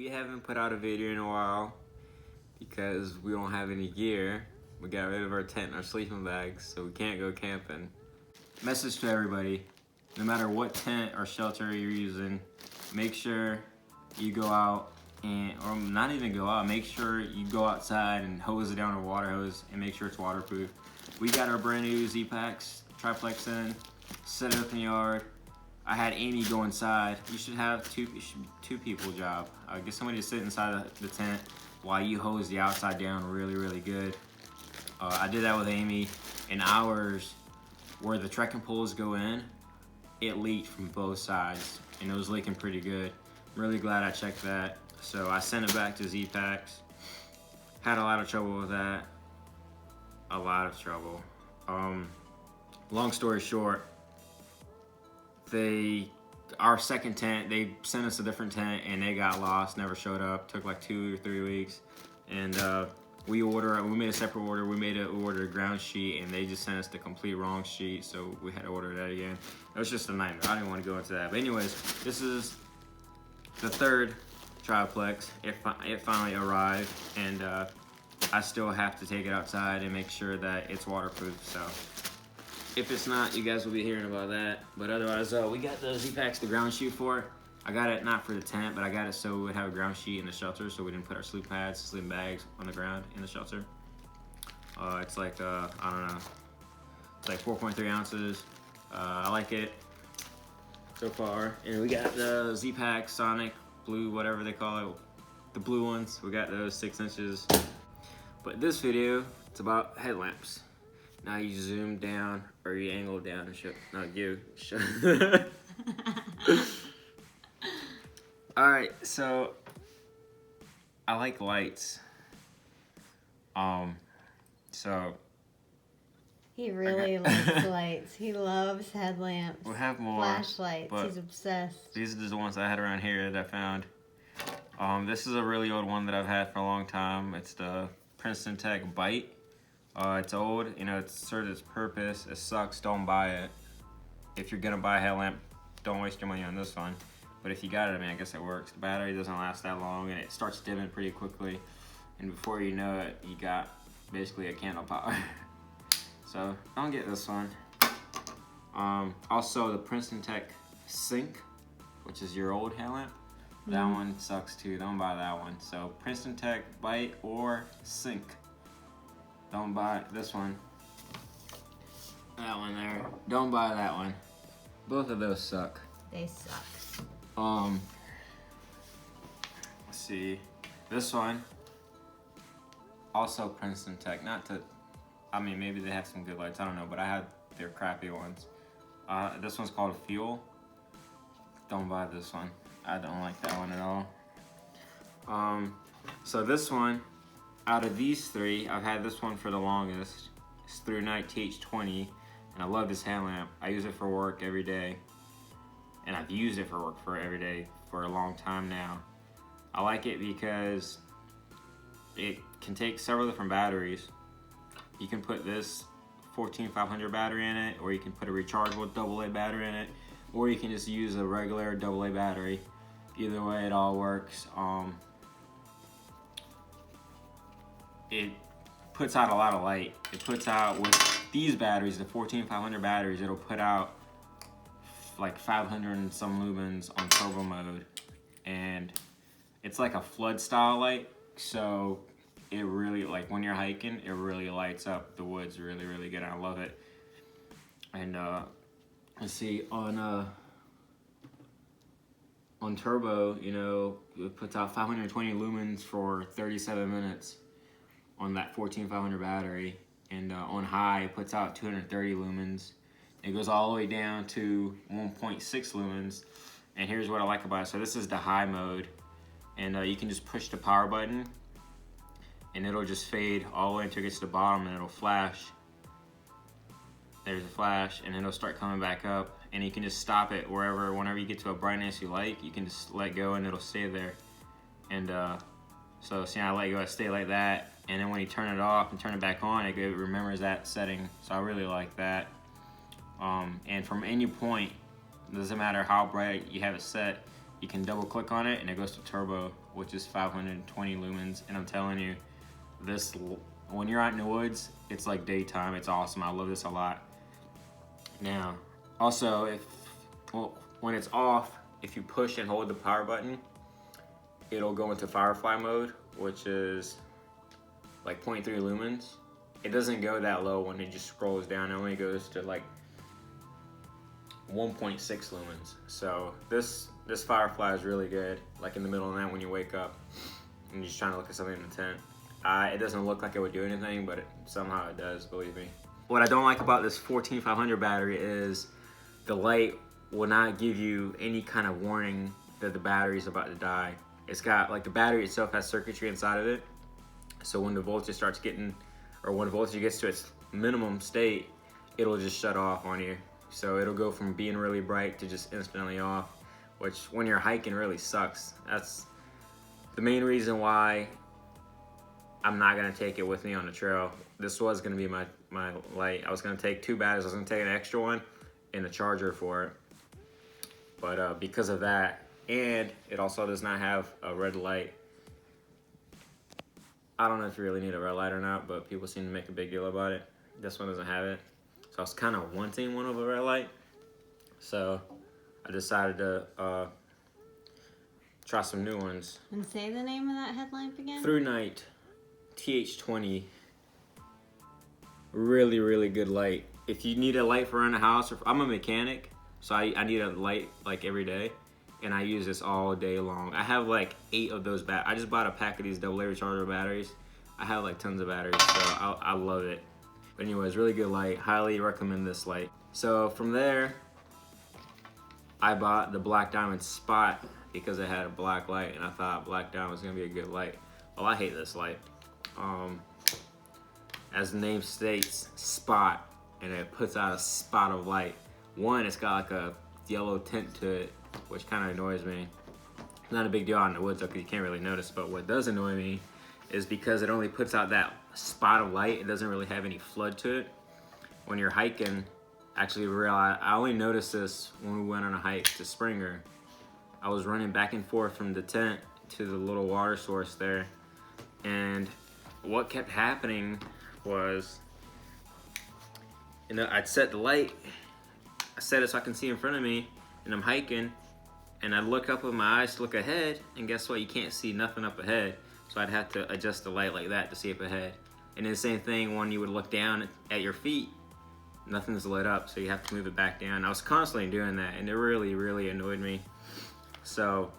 We haven't put out a video in a while because we don't have any gear. We got rid of our tent and our sleeping bags, so we can't go camping. Message to everybody, no matter what tent or shelter you're using, make sure you go out and, or not even go out, make sure you go outside and hose it down with a water hose and make sure it's waterproof. We got our brand new Zpacks triplex in, set it up in the yard. I had Amy go inside. You should have two people job. Get somebody to sit inside the tent while you hose the outside down really good. I did that with Amy. In ours, where the trekking poles go in, it leaked from both sides and it was leaking pretty good. I'm really glad I checked that. So I sent it back to Zpacks. Had a lot of trouble with that. A lot of trouble. Long story short, our second tent, they sent us a different tent and they got lost, never showed up. Took like 2 or 3 weeks. And we made a separate order. We ordered a ground sheet and they just sent us the complete wrong sheet. So we had to order that again. It was just a nightmare. I didn't want to go into that. But anyways, this is the third triplex. It finally arrived and I still have to take it outside and make sure that it's waterproof. So if it's not, you guys will be hearing about that. But otherwise, we got the Zpacks, the ground sheet for it. I got it not for the tent, but I got it so we would have a ground sheet in the shelter, so we didn't put our sleep pads, sleeping bags on the ground in the shelter. It's like, I don't know, it's like 4.3 ounces. I like it so far. And we got the Zpacks Sonic Blue, whatever they call it, the blue ones. We got those 6 inches. But this video, it's about headlamps. Now you zoom down or you angle down and show. No, you. Alright, so I like lights. So he really likes lights. He loves headlamps. We'll have more flashlights. He's obsessed. These are just the ones I had around here that I found. This is a really old one that I've had for a long time. It's the Princeton Tech Bite. It's old, you know, it's served its purpose. It sucks, don't buy it. If you're gonna buy a headlamp, don't waste your money on this one. But if you got it, I mean, I guess it works. The battery doesn't last that long and it starts dimming pretty quickly. And before you know it, you got basically a candle power. So don't get this one. Also the Princeton Tech Sync, which is your old headlamp. That one sucks too, don't buy that one. So Princeton Tech Bite or Sync. Don't buy this one. That one there. Don't buy that one. Both of those suck. They suck. Let's see. This one. Also Princeton Tech. I mean, maybe they have some good lights. I don't know, but I had their crappy ones. This one's called Fuel. Don't buy this one. I don't like that one at all. So this one, out of these three, I've had this one for the longest. It's ThruNite TH20, and I love this headlamp. I use it for work every day, and I've used it for work every day for a long time now. I like it because it can take several different batteries. You can put this 14500 battery in it, or you can put a rechargeable AA battery in it, or you can just use a regular AA battery. Either way, it all works. It puts out a lot of light. It puts out, with these batteries, the 14500 batteries, it'll put out like 500 and some lumens on turbo mode. And it's like a flood style light. So it really, like when you're hiking, it really lights up the woods really good. I love it. And let's see, on turbo, you know, it puts out 520 lumens for 37 minutes on that 14500 battery, and on high it puts out 230 lumens. It goes all the way down to 1.6 lumens, and here's what I like about it. So this is the high mode, and you can just push the power button and it'll just fade all the way until it gets to the bottom, and it'll flash. There's a flash, and then it'll start coming back up, and you can just stop it whenever you get to a brightness you like. You can just let go and it'll stay there. And so see, I let go, I stay like that, and then when you turn it off and turn it back on, it remembers that setting. So I really like that. And from any point, it doesn't matter how bright you have it set, you can double click on it and it goes to turbo which is 520 lumens. And I'm telling you, this, when you're out in the woods, it's like daytime. It's awesome. I love this a lot. Now, also, when it's off, if you push and hold the power button, it'll go into firefly mode, which is like 0.3 lumens. It doesn't go that low when it just scrolls down. It only goes to like 1.6 lumens. So this firefly is really good, like in the middle of the night when you wake up and you're just trying to look at something in the tent. It doesn't look like it would do anything, but somehow it does, believe me. What I don't like about this 14500 battery is the light will not give you any kind of warning that the battery is about to die. It's got, like, the battery itself has circuitry inside of it. So when the voltage starts getting, or when the voltage gets to its minimum state, it'll just shut off on you. So it'll go from being really bright to just instantly off, which when you're hiking really sucks. That's the main reason why I'm not gonna take it with me on the trail. This was gonna be my light. I was gonna take 2 batteries. I was gonna take an extra one and a charger for it. But because of that, and it also does not have a red light. I don't know if you really need a red light or not, but people seem to make a big deal about it. This one doesn't have it. So I was kind of wanting one of a red light. So I decided to try some new ones. And say the name of that headlamp again? ThruNite TH20. Really, really good light. If you need a light for around the house, I'm a mechanic, so I need a light like every day, and I use this all day long. I have like 8 of those I just bought a pack of these AA rechargeable batteries. I have like tons of batteries, so I love it. But anyways, really good light. Highly recommend this light. So from there, I bought the Black Diamond Spot because it had a black light, and I thought Black Diamond was gonna be a good light. Well, I hate this light. As the name states, spot, and it puts out a spot of light. One, it's got like a yellow tint to it, which kind of annoys me. Not a big deal out in the woods though, because you can't really notice, but what does annoy me is because it only puts out that spot of light. It doesn't really have any flood to it. When you're hiking, actually I only noticed this when we went on a hike to Springer. I was running back and forth from the tent to the little water source there, and what kept happening was, I'd set the light, I set it so I can see in front of me, and I'm hiking, and I'd look up with my eyes to look ahead, and guess what? You can't see nothing up ahead, so I'd have to adjust the light like that to see up ahead. And then the same thing when you would look down at your feet, nothing's lit up, so you have to move it back down. I was constantly doing that, and it really, really annoyed me. So,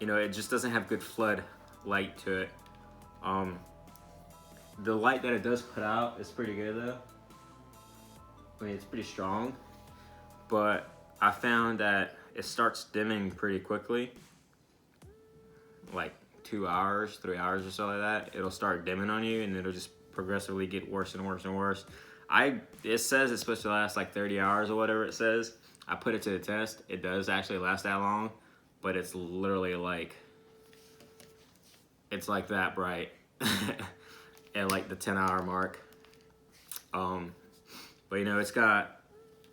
it just doesn't have good flood light to it. The light that it does put out is pretty good though. I mean, it's pretty strong, but I found that it starts dimming pretty quickly. Like 2 hours, 3 hours or so like that, it'll start dimming on you, and it'll just progressively get worse and worse and worse. It says it's supposed to last like 30 hours or whatever it says. I put it to the test. It does actually last that long, but it's literally like, it's like that bright at like the 10-hour mark. But it's got,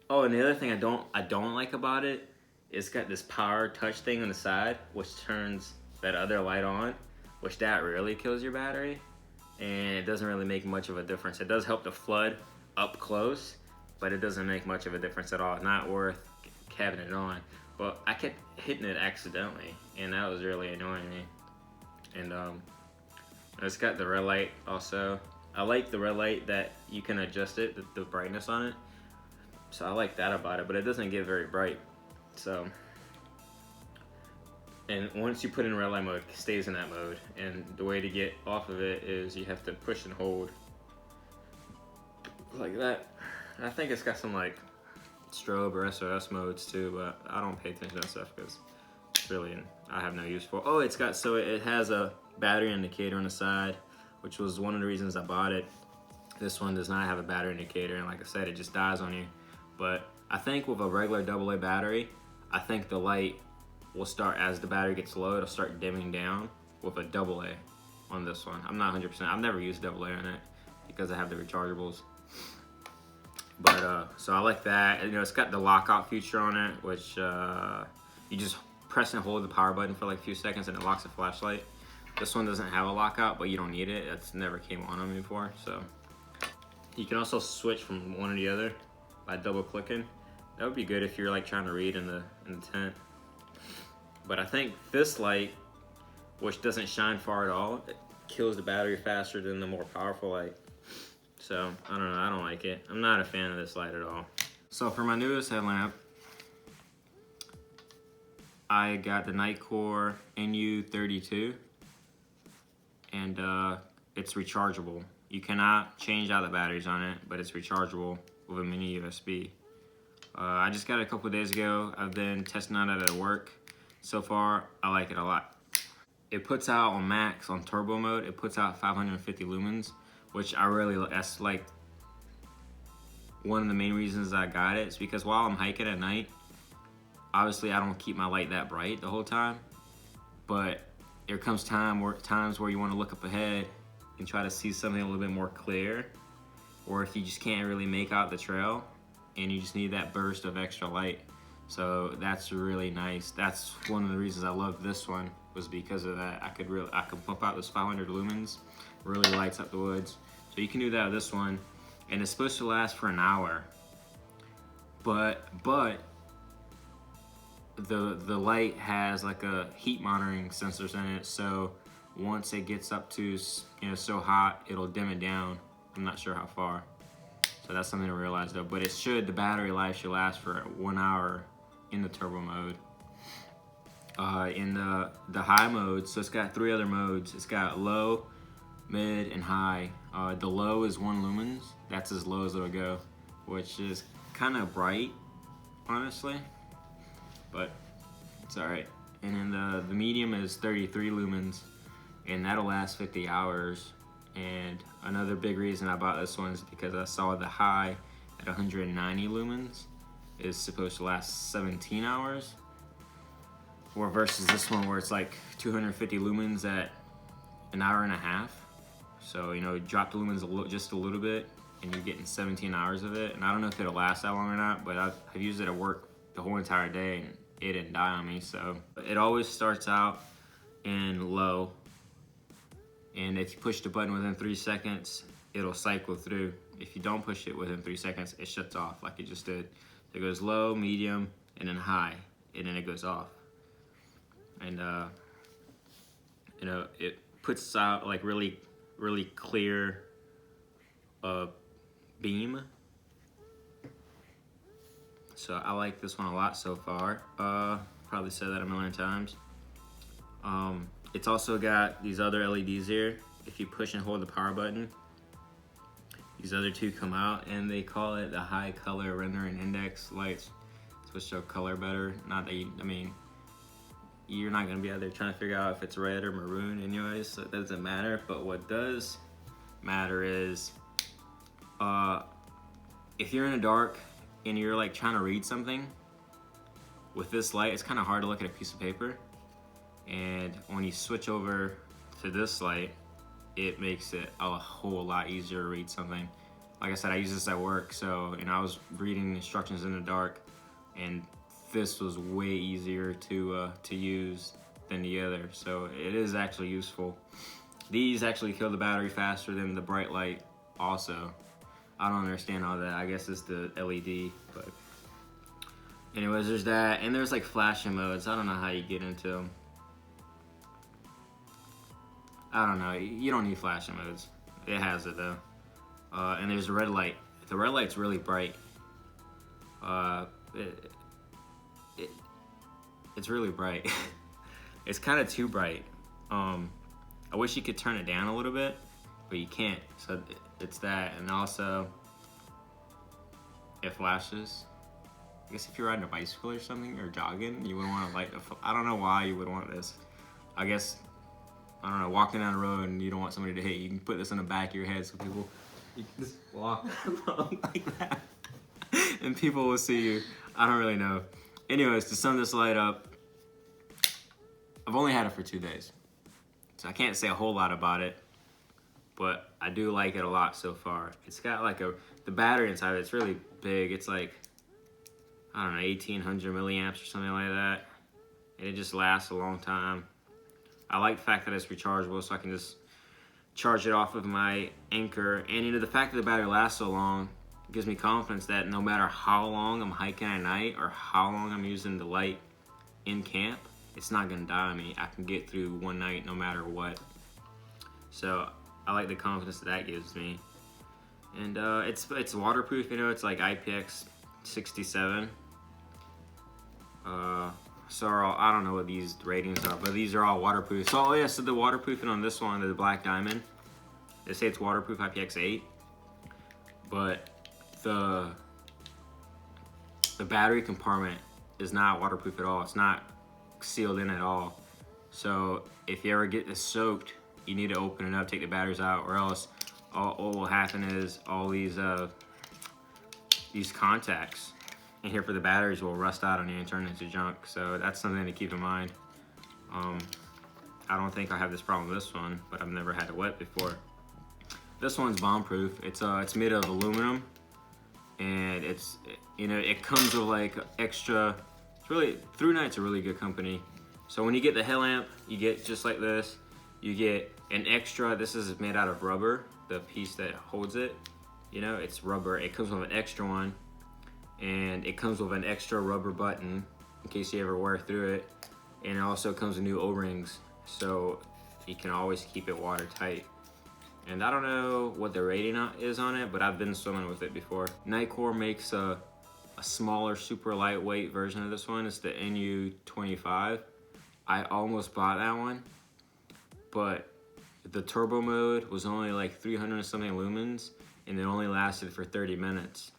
and the other thing I don't like about it, it's got this power touch thing on the side, which turns that other light on, which that really kills your battery, and it doesn't really make much of a difference. It does help the flood up close, but it doesn't make much of a difference at all. Not worth having it on. But I kept hitting it accidentally, and that was really annoying me. And it's got the red light also. I like the red light that you can adjust it, the brightness on it. So I like that about it, but it doesn't get very bright. So, and once you put in red light mode, it stays in that mode. And the way to get off of it is you have to push and hold like that. And I think it's got some like strobe or SOS modes too, but I don't pay attention to that stuff because it's really, I have no use for it. So it has a battery indicator on the side, which was one of the reasons I bought it. This one does not have a battery indicator, and like I said, it just dies on you. But I think with a regular AA battery, I think the light will start, as the battery gets low, it'll start dimming down with a AA on this one. I'm not 100%, I've never used AA on it because I have the rechargeables. But so I like that. It's got the lockout feature on it, which you just press and hold the power button for like a few seconds and it locks the flashlight. This one doesn't have a lockout, but you don't need it. That's never came on me before. So you can also switch from one or the other by double clicking. That would be good if you're like trying to read in the tent. But I think this light, which doesn't shine far at all, it kills the battery faster than the more powerful light. So I don't know, I don't like it. I'm not a fan of this light at all. So for my newest headlamp, I got the Nitecore NU32, and it's rechargeable. You cannot change out the batteries on it, but it's rechargeable with a mini USB. I just got it a couple of days ago. I've been testing out it at work. So far, I like it a lot. It puts out on max, on turbo mode, it puts out 550 lumens, which that's like one of the main reasons I got it. It's because while I'm hiking at night, obviously I don't keep my light that bright the whole time, but there comes times where you want to look up ahead and try to see something a little bit more clear, or if you just can't really make out the trail and you just need that burst of extra light. So that's really nice. That's one of the reasons I love this one, was because of that. I could pump out those 500 lumens, really lights up the woods. So you can do that with this one, and it's supposed to last for an hour. But the light has like a heat monitoring sensors in it, so once it gets up to so hot, it'll dim it down. I'm not sure how far. So that's something to realize though. But the battery life should last for 1 hour in the turbo mode. In the high mode, so it's got 3 other modes. It's got low, mid, and high. The low is 1 lumens. That's as low as it'll go, which is kind of bright, honestly, but it's all right. And then the medium is 33 lumens, and that'll last 50 hours. And another big reason I bought this one is because I saw the high at 190 lumens is supposed to last 17 hours, or versus this one where it's like 250 lumens at an hour and a half. So drop the lumens just a little bit and you're getting 17 hours of it. And I don't know if it'll last that long or not, but I've used it at work the whole entire day and it didn't die on me. So it always starts out in low, and if you push the button within 3 seconds, it'll cycle through. If you don't push it within 3 seconds, it shuts off like it just did. It goes low, medium, and then high, and then it goes off. And it puts out like really clear beam. So I like this one a lot so far. Probably said that a million times. It's also got these other LEDs here. If you push and hold the power button, these other 2 come out, and they call it the high color rendering index lights. It's supposed to show color better. Not that you're not gonna be out there trying to figure out if it's red or maroon anyways, so it doesn't matter. But what does matter is if you're in the dark and you're like trying to read something with this light, it's kind of hard to look at a piece of paper. And when you switch over to this light, it makes it a whole lot easier to read something. Like I said, I use this at work, so I was reading instructions in the dark, and this was way easier to use than the other. So it is actually useful. These actually kill the battery faster than the bright light also. I don't understand all that. I guess it's the LED, but anyways, there's that. And there's like flashing modes. I don't know how you get into them. I don't know. You don't need flashing modes. It has it though. And there's the red light. The red light's really bright. It's really bright. It's kind of too bright. I wish you could turn it down a little bit, but you can't. So it's that, and also it flashes. I guess if you're riding a bicycle or something, or jogging, you wouldn't want to light I don't know why you would want this. I guess, I don't know, walking down the road and you don't want somebody to hit you, you can put this in the back of your head so you can just walk like that and people will see you. I don't really know. Anyways, to sum this light up, I've only had it for 2 days, so I can't say a whole lot about it, but I do like it a lot so far. It's got like the battery inside of it's really big. It's like, I don't know, 1800 milliamps or something like that. and it just lasts a long time. I like the fact that it's rechargeable, so I can just charge it off of my Anchor. And you know, the fact that the battery lasts so long gives me confidence that no matter how long I'm hiking at night or how long I'm using the light in camp, it's not gonna die on me. I can get through one night no matter what. So I like the confidence that gives me. And it's waterproof, you know, it's like IPX67. So I don't know what these ratings are, but these are all waterproof. So, oh yeah, so the waterproofing on this one, the Black Diamond, they say it's waterproof IPX8, but the battery compartment is not waterproof at all. It's not sealed in at all. So if you ever get this soaked, you need to open it up, take the batteries out, or else what will happen is all these contacts in here for the batteries will rust out on you and turn into junk. So that's something to keep in mind. I don't think I have this problem with this one, but I've never had it wet before. This one's bomb proof. It's made of aluminum, and it's, you know, it comes with like extra. It's really, ThruNite's a really good company. So when you get the headlamp, you get just like this. You get an extra. This is made out of rubber. The piece that holds it, you know, it's rubber. It comes with an extra one, and it comes with an extra rubber button in case you ever wear through it. And it also comes with new O-rings, so you can always keep it watertight. And I don't know what the rating is on it, but I've been swimming with it before. Nitecore makes a smaller, super lightweight version of this one. It's the NU25. I almost bought that one, but the turbo mode was only like 300 and something lumens, and it only lasted for 30 minutes.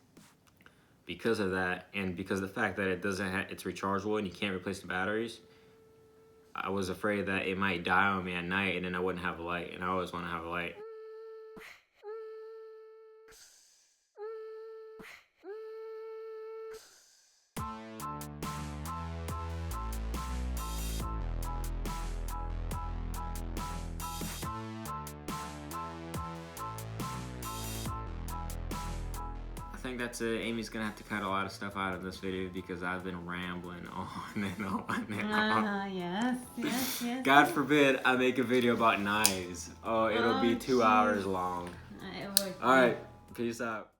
Because of that, and because of the fact that it's rechargeable and you can't replace the batteries, I was afraid that it might die on me at night and then I wouldn't have a light, and I always want to have a light. I think that's it. Amy's gonna have to cut a lot of stuff out of this video because I've been rambling on and on and on. Yes. God forbid I make a video about knives. Oh, it'll be 2 hours long. It would. All right, peace out.